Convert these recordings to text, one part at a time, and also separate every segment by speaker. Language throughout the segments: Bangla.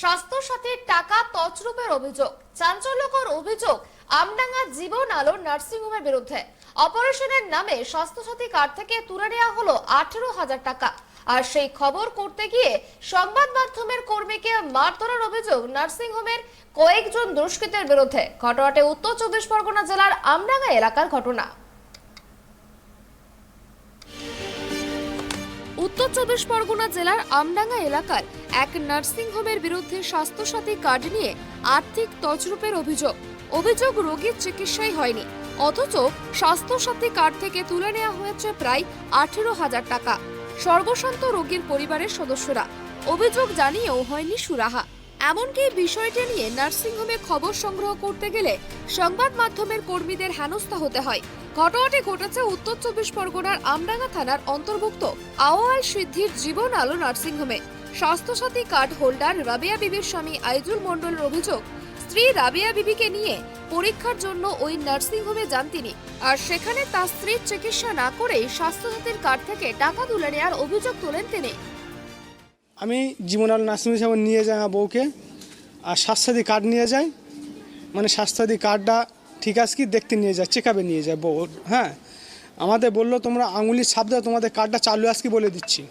Speaker 1: স্বাস্থ্য সাথীর টাকা তছরূপের অভিযোগ। চাঞ্চল্যকর অভিযোগ আমডাঙ্গা জীবন আলো নার্সিংহোমের বিরুদ্ধে। অপারেশনের নামে স্বাস্থ্য সাথী কার্ড থেকে তুলে নেওয়া হলো 18,000 টাকা। আর সেই খবর করতে গিয়ে সংবাদ মাধ্যমের কর্মীকে মারধরের অভিযোগ নার্সিংহোমের কয়েকজন দুষ্কৃতের বিরুদ্ধে। ঘটনাটি উত্তর 24 পরগনা জেলার আমডাঙ্গা এলাকার ঘটনা। উত্তর 24 পরগনা জেলার আমডাঙ্গা এলাকার এক নার্সিংহোমের বিরুদ্ধে স্বাস্থ্যসাথী কার্ড নিয়ে আর্থিক তছরূপের অভিযোগ রোগীর চিকিৎসাই হয়নি, অথচ স্বাস্থ্যসাথী কার্ড থেকে তুলে নেওয়া হয়েছে প্রায় 18,000 টাকা। সর্বশান্ত রোগীর পরিবারের সদস্যরা অভিযোগ জানিয়েও হয়নি সুরাহা। এমনকি বিষয়টি নিয়ে নার্সিংহোমে খবর সংগ্রহ করতে গেলে সংবাদ মাধ্যমের কর্মীদের হেনস্থা হতে হয়। ঘটনাটি ঘটেছে উত্তর 24 পরগনার আমডাঙ্গা থানার অন্তর্ভুক্ত আওয়াল সিদ্ধির জীবন আলো নার্সিংহোমে। স্বাস্থ্যসাথী কার্ড হোল্ডার রাবিয়া বিবির স্বামী আইজুল মণ্ডলের অভিযোগ, স্ত্রী রাবিয়া বিবিকে নিয়ে পরীক্ষার জন্য ওই নার্সিংহোমে যান তিনি, আর সেখানে তার স্ত্রীর চিকিৎসা না করেই স্বাস্থ্যসাথীর কার্ড থেকে টাকা তুলে নেওয়ার অভিযোগ তোলেন তিনি।
Speaker 2: আমি জীবন আলো নার্সিংহোমে নিয়ে যাই আমার বউকে, আর স্বাস্থ্যসাথী কার্ড নিয়ে যাই, মানে স্বাস্থ্যসাথী কার্ডটা ঠিক আছে কি দেখতে নিয়ে যায়, চেক আপে নিয়ে যায় বউ। হ্যাঁ, আমাদের বললো তোমরা আঙুলির ছাপ দাও, তোমাদের কার্ডটা চালু আছে কি বলে দিচ্ছি।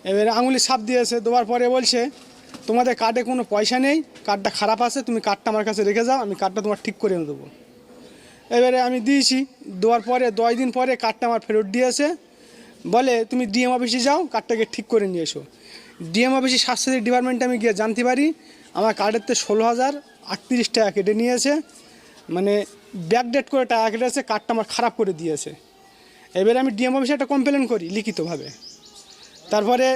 Speaker 2: এবারে আঙুলির ছাপ দিয়েছে, দেওয়ার পরে বলছে তোমাদের কার্ডে কোনো পয়সা নেই, কার্ডটা খারাপ আছে, তুমি কার্ডটা আমার কাছে রেখে যাও, আমি কার্ডটা তোমার ঠিক করে দেবো। এবারে আমি দিয়েছি, দেওয়ার পরে 10 দিন পরে কার্ডটা আমার ফেরত দিয়েছে, বলে তুমি ডিএম অফিসে যাও, কার্ডটাকে ঠিক করে নিয়ে এসো। ডিএম অফিসে স্বাস্থ্যসাথী ডিপার্টমেন্টে আমি গিয়ে জানতে পারি আমার কার্ডেতে 16,038 টাকা কেটে নিয়েছে, মানে ব্যাকডেট করে টাকা কেটেছে, কার্ডটা আমার খারাপ করে দিয়েছে। এবারে আমি ডিএম অফিসে একটা কমপ্লেন করি লিখিতভাবে, তারপরে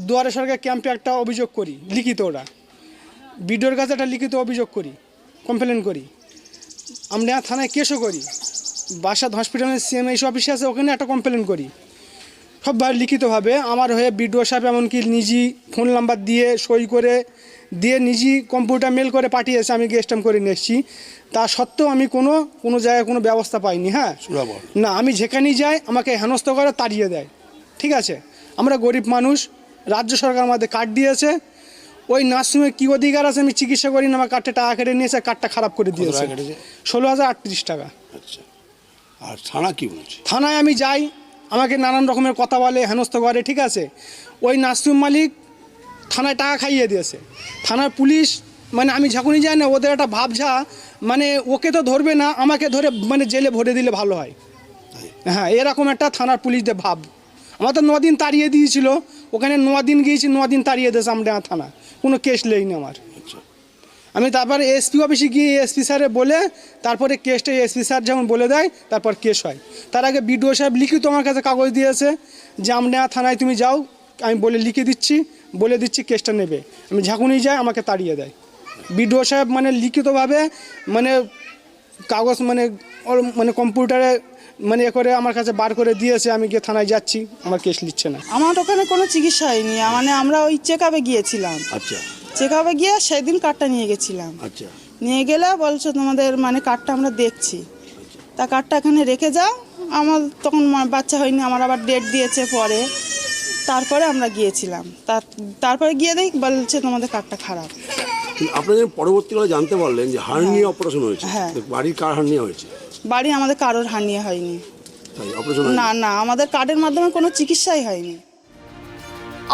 Speaker 2: দুয়ারে সরকার ক্যাম্পে একটা অভিযোগ করি লিখিত, ওরা বিডিওর কাছে একটা লিখিত অভিযোগ করি, কমপ্লেন করি, আমরা থানায় কেসও করি, বাসাদ হসপিটালের সিএমএইচ অফিসে আছে ওখানে একটা কমপ্লেন করি, সবভাবে লিখিতভাবে আমার হয়ে বিডিও সাহেব এমনকি নিজেই ফোন নাম্বার দিয়ে সই করে দিয়ে নিজেই কম্পিউটার মেল করে পাঠিয়েছে, আমি গিয়ে স্ট্যাম্প করে নিয়ে এসেছি। তা সত্ত্বেও আমি কোনো জায়গায় কোনো ব্যবস্থা পাইনি। হ্যাঁ না, আমি যেখানেই যাই আমাকে হেনস্থা করে তাড়িয়ে দেয়। ঠিক আছে, আমরা গরিব মানুষ, রাজ্য সরকার আমাদের কার্ড দিয়েছে, ওই নার্সিংহোমে কী অধিকার আছে আমি চিকিৎসা করি না, আমার কার্ডটা টাকা কেটে নিয়েছে, কার্ডটা খারাপ করে দিয়েছে। 16,038 টাকা।
Speaker 3: আচ্ছা, আর থানা কি বলছে?
Speaker 2: থানায় আমি যাই, আমাকে নানান রকমের কথা বলে, হেনস্থা করে। ঠিক আছে, ওই নার্সিংহোম মালিক থানায় টাকা খাইয়ে দিয়েছে, থানার পুলিশ, মানে আমি যখনই যাই না ওদের একটা ভাবঝা, মানে ওকে তো ধরবে না, আমাকে ধরে মানে জেলে ভরে দিলে ভালো হয়। হ্যাঁ, এরকম একটা থানার পুলিশদের ভাব। আমার তো 9 দিন তাড়িয়ে দিয়েছিল, ওখানে 9 দিন গিয়েছি, 9 দিন তাড়িয়ে দিয়েছে আমরা থানা, কোনো কেস লেইনি আমার। আমি তারপরে এসপি অফিসে গিয়ে এসপি স্যারে বলে, তারপরে কেসটা এসপি স্যার যখন বলে দেয় তারপর কেস হয়। তার আগে বিডিও সাহেব লিখিত আমার কাছে কাগজ দিয়েছে যে আমরা থানায় তুমি যাও, আমি বলে লিখে দিচ্ছি, বলে দিচ্ছি কেসটা নেবে। আমি যখনই যাই আমাকে তাড়িয়ে দেয় বিডিও সাহেব, মানে লিখিতভাবে, মানে কাগজ মানে কম্পিউটারে মানে এ করে আমার কাছে বার করে দিয়েছে। আমি গিয়ে থানায় যাচ্ছি, আমার কেস নিচ্ছে না।
Speaker 4: আমার ওখানে কোনো চিকিৎসা হয়নি, মানে আমরা ওই চেক আপে গিয়েছিলাম।
Speaker 3: আচ্ছা,
Speaker 4: চেক আপে গিয়ে সেদিন কার্ডটা নিয়ে গেছিলাম।
Speaker 3: আচ্ছা,
Speaker 4: নিয়ে গেলে বলছে তোমাদের মানে কার্ডটা আমরা দেখছি, তা কার্ডটা এখানে রেখে যাও। আমার তখন বাচ্চা হয়নি, আমার আবার ডেট দিয়েছে পরে, তারপরে আমরা গিয়েছিলাম। তারপরে গিয়ে দেখি বলছে তোমাদের কার্ডটা খারাপ।
Speaker 3: আপনাদের পরবর্তীকালে জানতে পারলেন যে হার্নিয়া অপারেশন হয়েছে।
Speaker 4: হ্যাঁ।
Speaker 3: বাড়ির কার হার্নিয়া হয়েছে?
Speaker 4: বাড়ি আমাদের কারোর হার্নিয়া হয়নি।
Speaker 3: তাই অপারেশন?
Speaker 4: না, আমাদের কার্ডের মাধ্যমে কোনো চিকিৎসাই হয়নি।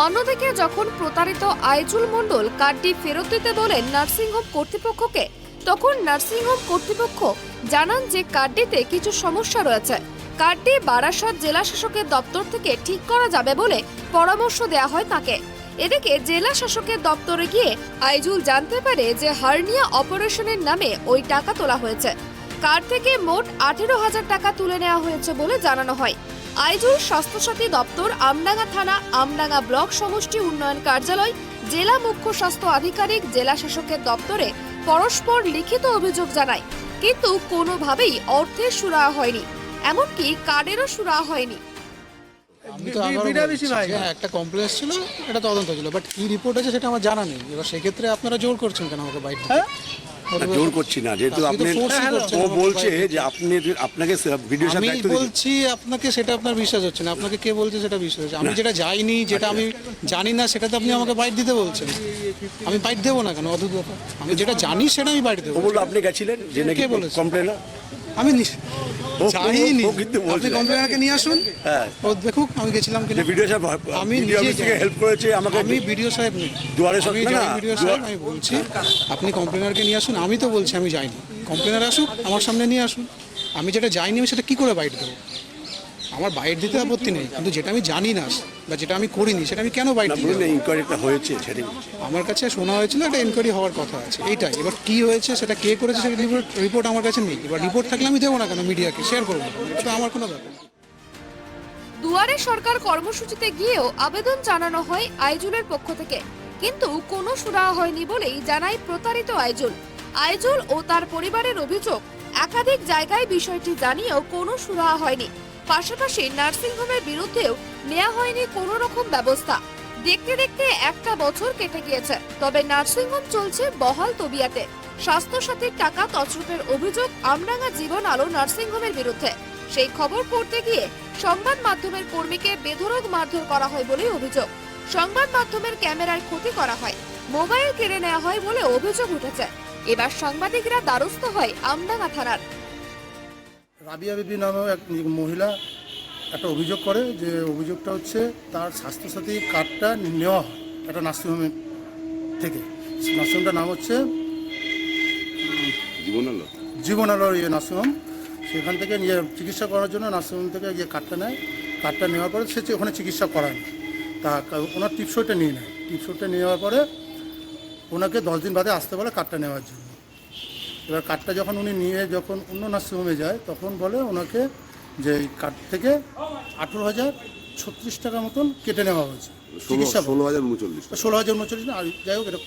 Speaker 1: অন্যদিকে যখন প্রতারিত আইজুল মণ্ডল কার্ডটি ফেরত দিতে বলেন নার্সিংহোম কর্তৃপক্ষকে, তখন নার্সিংহোম কর্তৃপক্ষ জানান যে কার্ডটিতে কিছু সমস্যা রয়েছে, কার্ডটি বারাসত জেলা শাসকের দপ্তর থেকে ঠিক করা যাবে বলে পরামর্শ দেওয়া হয় তাকে। এদিকে জেলা শাসকের দপ্তরে গিয়ে আইজুল জানতে পারে যে হার্নিয়া অপারেশনের নামে ওই টাকা তোলা হয়েছে। কার্ড থেকে মোট 18,000 টাকা তুলে নেওয়া হয়েছে বলে জানানো হয়। আইজুল স্বাস্থ্যসাথী দপ্তর, আমডাঙ্গা থানা, আমডাঙ্গা ব্লক সমষ্টি উন্নয়ন কার্যালয়, জেলা মুখ্য স্বাস্থ্য আধিকারিক, জেলা শাসকের দপ্তরে পরস্পর লিখিত অভিযোগ জানায়, কিন্তু কোনোভাবেই অর্থের সুরাহা হয়নি, এমনকি কার্ডেরও সুরাহা হয়নি।
Speaker 5: আমি তো একটা কমপ্লেন ছিল, এটা তদন্ত ছিল, বাট কি রিপোর্ট আছে সেটা আমার জানা নেই। এবার সেক্ষেত্রে আপনারা জোর করছেন কেন আমাকে বাইরে?
Speaker 3: না, জোর করছি না, যেহেতু
Speaker 5: আপনি তো
Speaker 3: আপনি
Speaker 5: force-ই করছেন
Speaker 3: ও
Speaker 5: আমাকে
Speaker 3: বলছে
Speaker 5: বাইরে
Speaker 3: যে আপনি আপনাকে ভিডিও সাথে
Speaker 5: আমি
Speaker 3: দায়িত্ব দিয়েছে।
Speaker 5: বলছি আপনাকে, সেটা আপনার বিশ্বাস হচ্ছে না। আপনাকে কে বলছে সেটা বিশ্বাস হচ্ছে? আমি যেটা যাইনি, যেটা আমি জানি না, সেটাতে আপনি আমাকে বাইট দিতে বলছেন। আমি বাইট দেবো না কেন? অদ্ভুত ব্যাপার। আমি যেটা জানি সেটা আমি বাইট দেবো।
Speaker 3: ও বললো আপনি গেছিলেন যে নাকি
Speaker 5: কে বলেছে?
Speaker 3: কমপ্লেনার।
Speaker 5: আমি যাইনি।
Speaker 3: ও কিন্তু বলছে।
Speaker 5: আপনি কমপ্লেনারকে নিয়ে আসুন,
Speaker 3: হ্যাঁ।
Speaker 5: ও দেখুক আমি গেছিলাম কিনা।
Speaker 3: যে ভিডিও সাহেব
Speaker 5: আমি
Speaker 3: ভিডিও
Speaker 5: নিজে
Speaker 3: অফিস থেকে
Speaker 5: যাই।
Speaker 3: হেল্প করেছে আমাকে।
Speaker 5: আমি ভিডিও সাহেব নেই,
Speaker 3: দুয়ারে
Speaker 5: আমি
Speaker 3: সরকার
Speaker 5: যাই
Speaker 3: না,
Speaker 5: ভিডিও সাহেব। আমি বলছি আপনি কমপ্লেনারকে নিয়ে আসুন। আমি তো বলছি আমি যাইনি, কমপ্লেনার আসুক আমার সামনে নিয়ে আসুন। আমি যেটা যাইনি আমি সেটা কি করে বাইট দেবো? আমার বাইট দিতে আপত্তি নেই, কিন্তু যেটা আমি জানি না বা যেটা আমি করিনি সেটা আমি কেন বাইট
Speaker 3: না
Speaker 5: দিই?
Speaker 3: বলুন, ইনকোয়ারিটা হয়েছে সেটাই।
Speaker 5: আমার কাছে শোনা হয়েছিল একটা এনকোয়ারি হওয়ার কথা আছে, এইটাই। এবার কি হয়েছে সেটা কে করেছে সেটা রিপোর্ট আমার কাছে নেই। এবার রিপোর্ট থাকলে আমি দেবো না কেন মিডিয়াকে, শেয়ার করবো না, এটা আমার কোনো ব্যাপার না।
Speaker 1: দুয়ারে সরকার কর্মসূচিতে গিয়েও আবেদন জানানো হয় আইজুলের পক্ষ থেকে, কিন্তু কোনো সুরাহা হয়নি বলেই জানায় প্রতারিত আইজুল। আইজুল ও তার পরিবারের অভিযোগ, একাধিক জায়গায় বিষয়টি জানিয়েও কোনো সুরাহা হয়নি। পাশাপাশি নার্সিংহোমের বিরুদ্ধেও নেওয়া হয়নি কোনো রকম ব্যবস্থা। দেখতে দেখতে একটা বছর কেটে গিয়েছে, তবে নার্সিংহোম চলছে বহাল তবিয়াতে। স্বাস্থ্যসাথীর টাকা তছরূপের অভিযোগ আমডাঙ্গা জীবন আলো নার্সিংহোমের বিরুদ্ধে। সেই খবর পড়তে গিয়ে সংবাদ মাধ্যমের কর্মীকে বেধড়ক মারধর করা হয় বলে অভিযোগ। সংবাদ মাধ্যমের ক্যামেরার ক্ষতি করা হয়, মোবাইল কেড়ে নেওয়া হয় বলে অভিযোগ উঠেছে। এবার সাংবাদিকরা দ্বারস্থ হয় আমডাঙ্গা থানার।
Speaker 6: রাবিয়া বিবি নামেও এক মহিলা একটা অভিযোগ করে, যে অভিযোগটা হচ্ছে তার স্বাস্থ্যসাথী কার্ডটা নেওয়া হয় একটা নার্সিংহোমের থেকে। নার্সিংহোমটার নাম হচ্ছে জীবন আলোর নার্সিংহোম। সেখান থেকে নিয়ে চিকিৎসা করার জন্য নার্সিংহোম থেকে গিয়ে কার্ডটা নেয়। কার্ডটা নেওয়ার পরে সে ওখানে চিকিৎসা করায় না, তা ওনার টিপসইটা নিয়ে নেয়। টিপসইটা নেওয়ার পরে ওনাকে 10 দিন বাদে আসতে বলে কার্ডটা নেওয়ার জন্য। এবার কার্ডটা যখন উনি নিয়ে যখন অন্য নার্সিংহোমে যায়, তখন বলে ওনাকে যে এই কার্ড থেকে 18,036 টাকা মতন কেটে নেওয়া হয়েছে চিকিৎসা। 16,039 না, আর যাই হোক, এটা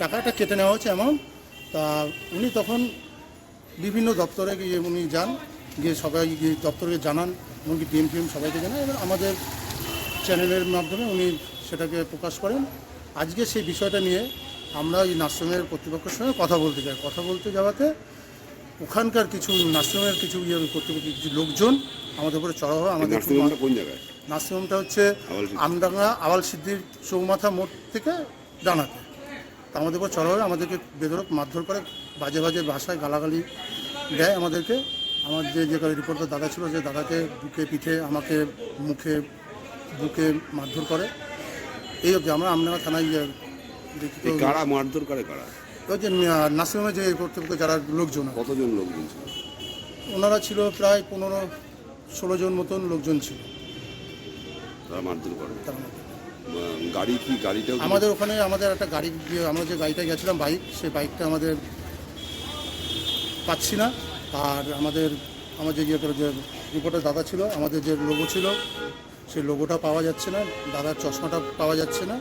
Speaker 6: টাকাটা কেটে নেওয়া হয়েছে অ্যামাউন্ট। তা উনি তখন বিভিন্ন দপ্তরে গিয়ে উনি যান, গিয়ে সবাই গিয়ে দপ্তরে জানান, এমনকি টিএম সবাইকে জানান। এবার আমাদের চ্যানেলের মাধ্যমে উনি সেটাকে প্রকাশ করেন। আজকে সেই বিষয়টা নিয়ে আমরা এই নার্সিংহোমের কর্তৃপক্ষের সঙ্গে কথা বলতে যাই। কথা বলতে যাওয়াতে ওখানকার কিছু নার্সিংহোমের কিছু কর্তৃপক্ষের কিছু লোকজন আমাদের উপরে চড়াও হয়। আমাদের নার্সিংহোমটা হচ্ছে আমডাঙ্গা আওয়াল সিদ্ধির চৌমাথা মোড় থেকে ডানাতে। তা আমাদের উপর চড়াও হয়, আমাদেরকে বেধড়ক মারধর করে, বাজে বাজে ভাষায় গালাগালি দেয় আমাদেরকে। আমার যে রিপোর্টার দাদা ছিল, যে দাদাকে বুকে পিঠে, আমাকে মুখে বুকে মারধর করে। এই অবধি আমরা আমডাঙ্গা থানায়
Speaker 3: কারা মারধর করে? কারা?
Speaker 6: ওই যে নার্সিংহোমে যে কর্তৃপক্ষ যারা লোকজন,
Speaker 3: কতজন লোকজন ছিল?
Speaker 6: ওনারা ছিল প্রায় 15-16 জন মতন লোকজন ছিল।
Speaker 3: তারা মারধর করে?
Speaker 6: তার মধ্যে
Speaker 3: গাড়ি কি? গাড়িটা
Speaker 6: আমাদের ওখানে আমাদের একটা গাড়ি, আমরা যে গাড়িটা গেছিলাম বাইক, সেই বাইকটা আমাদের পাচ্ছি না। আর আমাদের যে রিপোর্টার দাদা ছিল, আমাদের যে লোগো ছিল সেই লোগোটা পাওয়া যাচ্ছে না, দাদার চশমাটা পাওয়া যাচ্ছে না।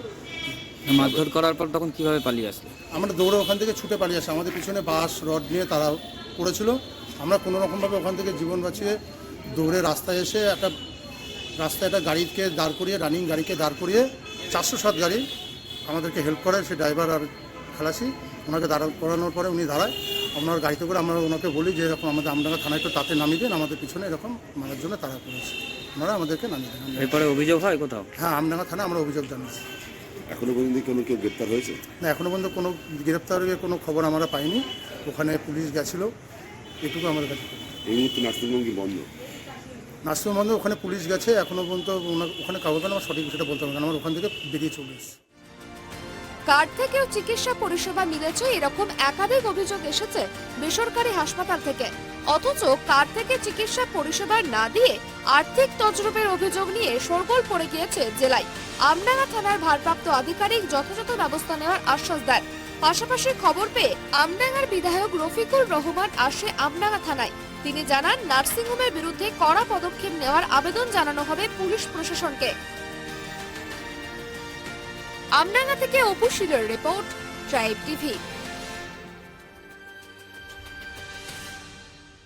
Speaker 7: মারধর করার পর তখন কিভাবে পালিয়ে আসলো?
Speaker 6: আমরা দৌড়ে ওখান থেকে ছুটে পালিয়ে আসি। আমাদের পিছনে বাঁশ রড নিয়ে তারা পড়েছিল। আমরা কোনো রকমভাবে ওখান থেকে জীবন বাঁচিয়ে দৌড়ে রাস্তায় এসে রাস্তায় একটা গাড়িকে দাঁড় করিয়ে, রানিং গাড়িকে দাঁড় করিয়ে 407 গাড়ি আমাদেরকে হেল্প করে, সে ড্রাইভার আর খালাসি। ওনাকে দাঁড়া করানোর পরে উনি দাঁড়ায়। আপনার গাড়িতে করে আমরা ওনাকে বলি যে এরকম আমাদের আমডাঙ্গা থানায় একটু তাতে নামিয়ে দেন, আমাদের পিছনে এরকম মারার জন্য তারা করেছে। ওনারা আমাদেরকে নামিয়ে দেন।
Speaker 7: এরপরে অভিযোগ হয় কোথাও?
Speaker 6: হ্যাঁ, আমডাঙ্গা থানায় আমরা অভিযোগ জানিয়েছি।
Speaker 3: এখনো পর্যন্ত কেউ গ্রেপ্তার হয়েছে?
Speaker 6: না, এখনও পর্যন্ত কোনো গ্রেপ্তারের কোনো খবর আমরা পাইনি। ওখানে পুলিশ গেছিলো, এটুকু আমাদের কাছে।
Speaker 3: এই মুহূর্তে নার্সিংহোম কি বন্ধ?
Speaker 6: নার্সিংহোম বন্ধ, ওখানে পুলিশ গেছে। এখনও পর্যন্ত ওখানে কাগজ আমার সঠিক বিষয়টা বলতে হবে, কারণ আমার ওখান থেকে বেরিয়ে চলে এসেছে।
Speaker 1: কার্ড থেকেও চিকিৎসা পরিষেবা মিলেছে, এরকম একাধিক অভিযোগ এসেছে বেসরকারি হাসপাতাল থেকে। অথচ কার্ড থেকে চিকিৎসা পরিষেবা না দিয়ে আর্থিক তছরূপের অভিযোগ নিয়ে শোরগোল পড়ে গিয়েছে জেলায়। আমডাঙ্গা থানার ভারপ্রাপ্ত আধিকারিক যথাযথ ব্যবস্থা নেওয়ার আশ্বাস দেন। পাশাপাশি খবর পেয়ে আমডাঙ্গার বিধায়ক রফিকুর রহমান আসে আমডাঙ্গা থানায়। তিনি জানান, নার্সিংহোমের বিরুদ্ধে কড়া পদক্ষেপ নেওয়ার আবেদন জানানো হবে পুলিশ প্রশাসনকে। আমডাঙ্গা থেকে অপু শিলের রিপোর্ট, ট্রাইব টিভি।